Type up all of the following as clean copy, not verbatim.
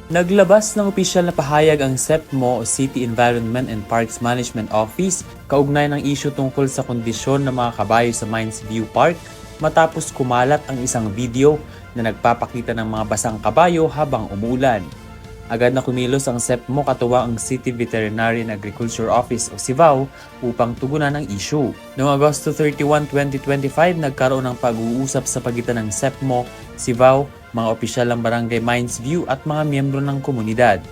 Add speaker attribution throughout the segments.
Speaker 1: Naglabas ng opisyal na pahayag ang SEPMO o City Environment and Parks Management Office kaugnay ng isyu tungkol sa kondisyon ng mga kabayo sa Mines View Park matapos kumalat ang isang video na nagpapakita ng mga basang kabayo habang umuulan. Agad na kumilos ang SEPMO katuwang ang City Veterinary and Agriculture Office o CIVAO upang tugunan ang issue. Noong Agosto 31, 2025, nagkaroon ng pag-uusap sa pagitan ng SEPMO, CIVAO, mga opisyal ng Barangay Mines View at mga miyembro ng komunidad.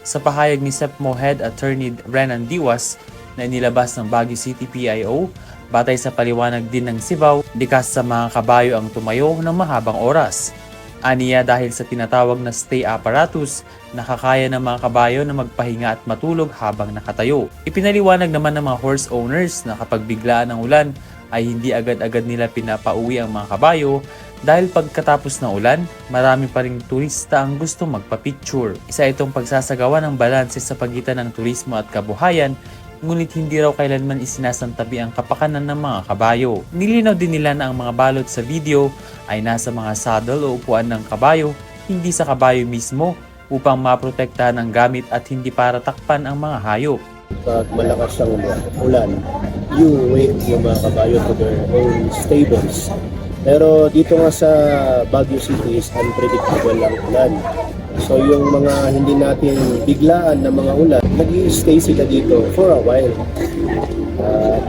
Speaker 1: Sa pahayag ni SEPMO Head Attorney Renan Diwas na inilabas ng Baguio City PIO, batay sa paliwanag din ng CIVAO, likas sa mga kabayo ang tumayo ng mahabang oras. Aniya dahil sa tinatawag na stay apparatus, nakakaya ng mga kabayo na magpahinga at matulog habang nakatayo. Ipinaliwanag naman ng mga horse owners na kapag biglaan ang ulan ay hindi agad-agad nila pinapauwi ang mga kabayo dahil pagkatapos ng ulan, marami pa ring turista ang gustong magpa-picture. Isa itong pagsasagawa ng balanse sa pagitan ng turismo at kabuhayan, ngunit hindi raw kailanman isinasantabi ang kapakanan ng mga kabayo. Nilinaw din nila na ang mga balot sa video ay nasa mga saddle o upuan ng kabayo, hindi sa kabayo mismo, upang maprotektahan ang gamit at hindi para takpan ang mga hayop.
Speaker 2: Pag malakas ang ulan, you wait yung mga kabayo to their own stables. Pero dito nga sa Baguio City is unpredictable ang ulan. So yung mga hindi natin biglaan na mga ulan, nag-i-stay sila dito for a while.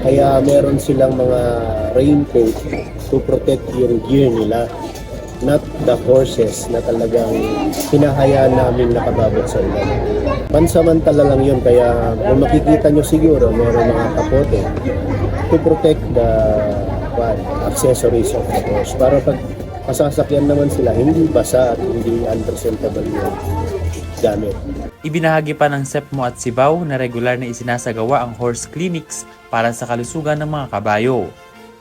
Speaker 2: Kaya meron silang mga raincoat to protect yung gear nila. Not the horses na talagang hinahayaan namin nakababot sa ulan. Pansamantala lang yun, kaya kung makikita nyo siguro, meron mga kapote to protect the accessories of the horse. Para pag masasakyan naman sila, hindi basa at hindi unpresentable yung gamit.
Speaker 1: Ibinahagi pa ng SEPMO at CIVAO na regular na isinasagawa ang horse clinics para sa kalusugan ng mga kabayo.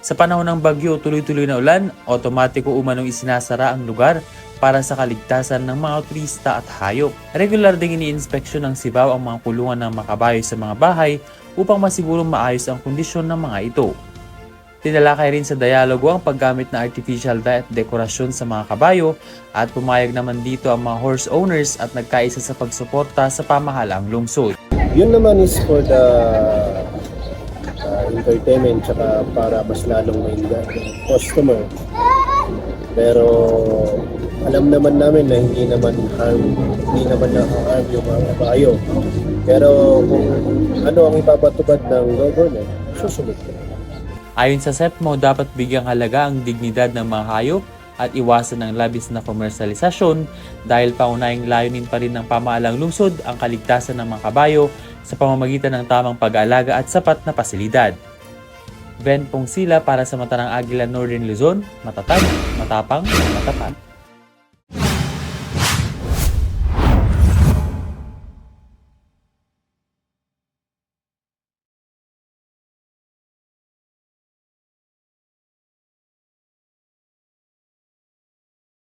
Speaker 1: Sa panahon ng bagyo o tuloy-tuloy na ulan, otomatiko umanong isinasara ang lugar para sa kaligtasan ng mga turista at hayop. Regular ding ini-inspeksyon ng CIVAO ang mga kulungan ng mga kabayo sa mga bahay upang masigurong maayos ang kondisyon ng mga ito. Tinalakay rin sa dialogo ang paggamit ng artificial dekorasyon sa mga kabayo at pumayag naman dito ang mga horse owners at nagkaisa sa pagsuporta sa pamahalaang lungsod.
Speaker 2: Yun naman is for the entertainment tsaka para mas lalong maingat yung customer. Pero alam naman namin na hindi naman na-harm yung mga kabayo. Pero kung ano ang ipapatupad ng government, susunod na.
Speaker 1: Ayon sa SEPMO, dapat bigyang halaga ang dignidad ng mga hayop at iwasan ang labis na komersalisasyon dahil paunahing layunin pa rin ng pamahalaang lungsod ang kaligtasan ng mga kabayo sa pamamagitan ng tamang pag-aalaga at sapat na pasilidad. Ben Pongsila para sa Mata ng Agila Northern Luzon, matatag, matapang, matapat.